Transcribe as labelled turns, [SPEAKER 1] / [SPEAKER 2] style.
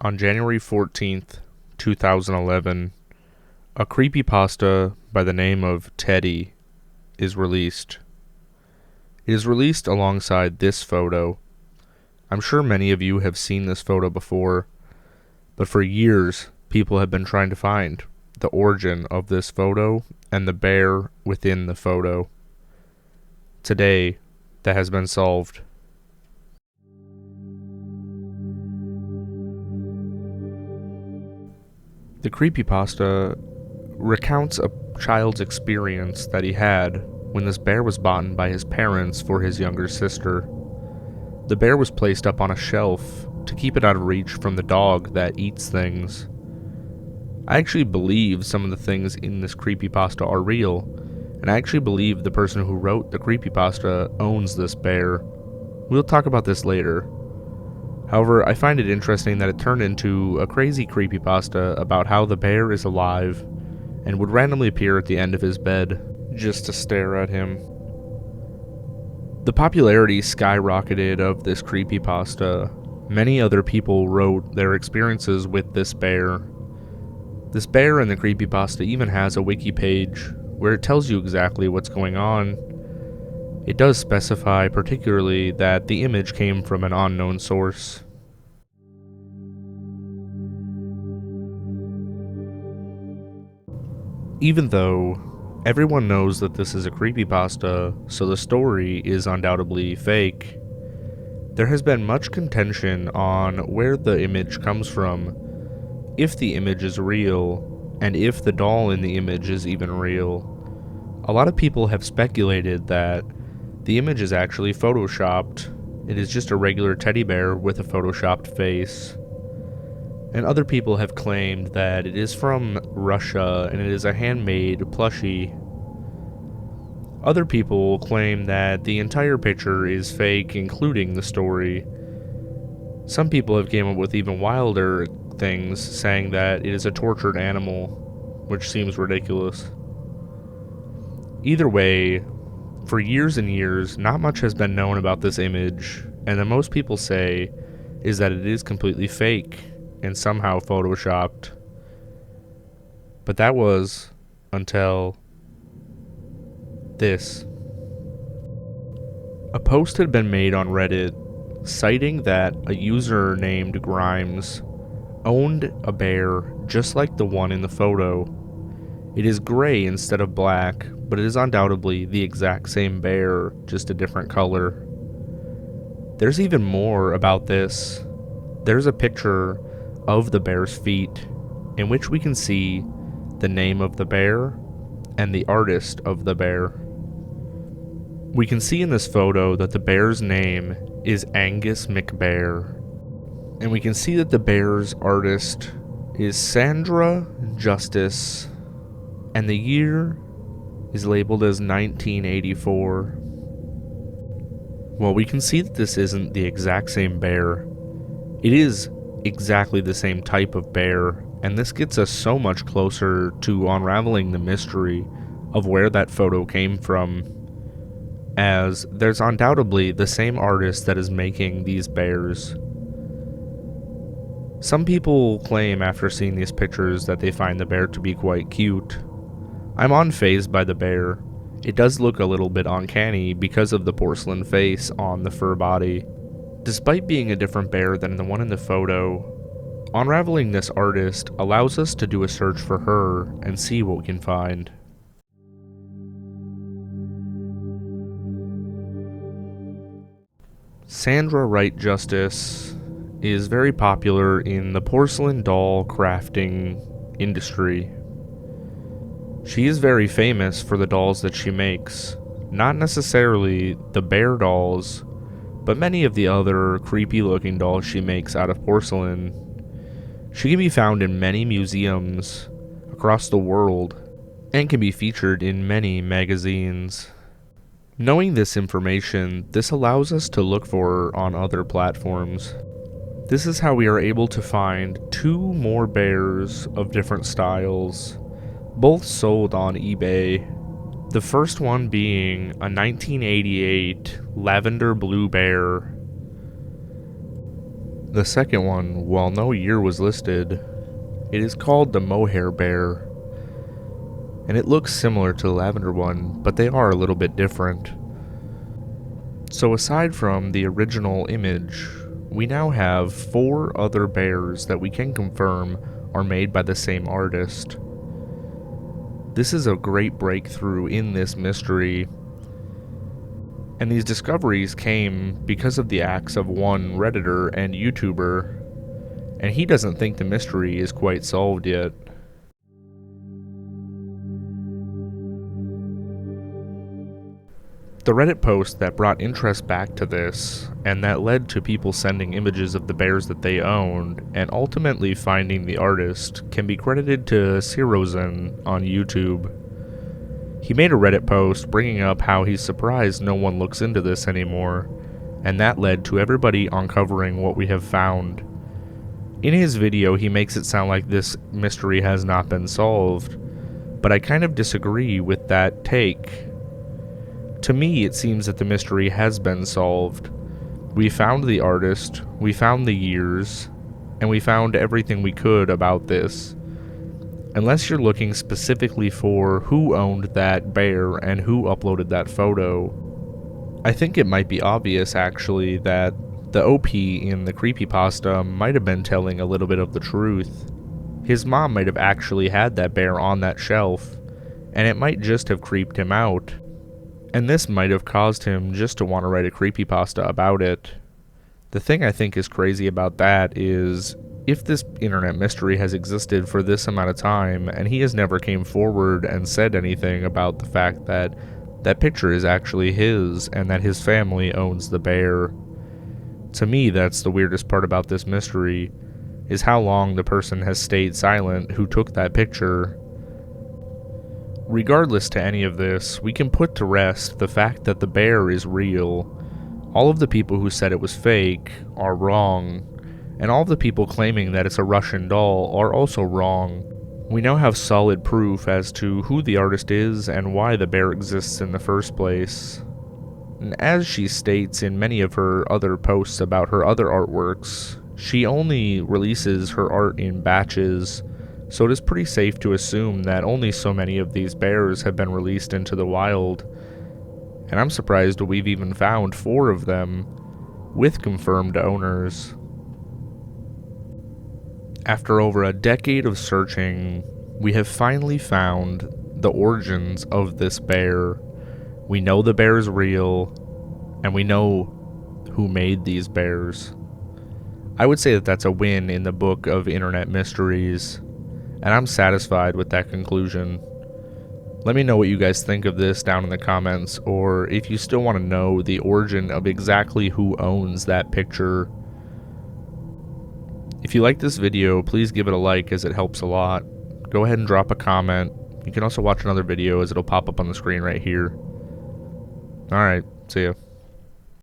[SPEAKER 1] On January 14th, 2011, a creepypasta by the name of Teddy is released. It is released alongside this photo. I'm sure many of you have seen this photo before, but for years people have been trying to find the origin of this photo and the bear within the photo. Today, that has been solved. The creepypasta recounts a child's experience that he had when this bear was bought by his parents for his younger sister. The bear was placed up on a shelf to keep it out of reach from the dog that eats things. I actually believe some of the things in this creepypasta are real, and I actually believe the person who wrote the creepypasta owns this bear. We'll talk about this later. However, I find it interesting that it turned into a crazy creepypasta about how the bear is alive and would randomly appear at the end of his bed just to stare at him. The popularity skyrocketed of this creepypasta. Many other people wrote their experiences with this bear. This bear in the creepypasta even has a wiki page where it tells you exactly what's going on. It does specify particularly that the image came from an unknown source. Even though everyone knows that this is a creepypasta, so the story is undoubtedly fake, there has been much contention on where the image comes from, if the image is real, and if the doll in the image is even real. A lot of people have speculated that the image is actually photoshopped. It is just a regular teddy bear with a photoshopped face. And other people have claimed that it is from Russia and it is a handmade plushie. Other people claim that the entire picture is fake, including the story. Some people have came up with even wilder things, saying that it is a tortured animal, which seems ridiculous. Either way, for years and years, not much has been known about this image, and the most people say is that it is completely fake and somehow photoshopped. But that was until this. A post had been made on Reddit citing that a user named Grimes owned a bear just like the one in the photo. It is gray instead of black, but it is undoubtedly the exact same bear, just a different color. There's even more about this. There's a picture of the bear's feet, in which we can see the name of the bear and the artist of the bear. We can see in this photo that the bear's name is Angus McBear, and we can see that the bear's artist is Sandra Justice, and the year is labeled as 1984. Well, we can see that this isn't the exact same bear. It is exactly the same type of bear, and this gets us so much closer to unraveling the mystery of where that photo came from, as there's undoubtedly the same artist that is making these bears. Some people claim after seeing these pictures that they find the bear to be quite cute. I'm unfazed by the bear. It does look a little bit uncanny because of the porcelain face on the fur body. Despite being a different bear than the one in the photo, unraveling this artist allows us to do a search for her and see what we can find. Sandra Wright Justice is very popular in the porcelain doll crafting industry. She is very famous for the dolls that she makes, not necessarily the bear dolls, but many of the other creepy looking dolls she makes out of porcelain. She can be found in many museums across the world and can be featured in many magazines. Knowing this information, this allows us to look for her on other platforms. This is how we are able to find two more bears of different styles, both sold on eBay. The first one being a 1988 lavender blue bear. The second one, while no year was listed, it is called the mohair bear, and it looks similar to the lavender one, but they are a little bit different. So aside from the original image, we now have 4 other bears that we can confirm are made by the same artist. This is a great breakthrough in this mystery, and these discoveries came because of the acts of one Redditor and YouTuber, and he doesn't think the mystery is quite solved yet. The Reddit post that brought interest back to this, and that led to people sending images of the bears that they owned, and ultimately finding the artist, can be credited to Sirozen on YouTube. He made a Reddit post bringing up how he's surprised no one looks into this anymore, and that led to everybody uncovering what we have found. In his video, he makes it sound like this mystery has not been solved, but I kind of disagree with that take. To me, it seems that the mystery has been solved. We found the artist, we found the years, and we found everything we could about this. Unless you're looking specifically for who owned that bear and who uploaded that photo, I think it might be obvious actually that the OP in the Creepypasta might have been telling a little bit of the truth. His mom might have actually had that bear on that shelf, and it might just have creeped him out. And this might have caused him just to want to write a creepypasta about it. The thing I think is crazy about that is, if this internet mystery has existed for this amount of time, and he has never came forward and said anything about the fact that that picture is actually his, and that his family owns the bear. To me, that's the weirdest part about this mystery, is how long the person has stayed silent who took that picture. Regardless to any of this, we can put to rest the fact that the bear is real. All of the people who said it was fake are wrong, and all of the people claiming that it's a Russian doll are also wrong. We now have solid proof as to who the artist is and why the bear exists in the first place. And as she states in many of her other posts about her other artworks, she only releases her art in batches, so it is pretty safe to assume that only so many of these bears have been released into the wild, and I'm surprised we've even found 4 of them, with confirmed owners. After over a decade of searching, we have finally found the origins of this bear. We know the bear is real, and we know who made these bears. I would say that that's a win in the book of internet mysteries, and I'm satisfied with that conclusion. Let me know what you guys think of this down in the comments, or if you still want to know the origin of exactly who owns that picture. If you like this video, please give it a like as it helps a lot. Go ahead and drop a comment. You can also watch another video as it'll pop up on the screen right here. Alright, see ya.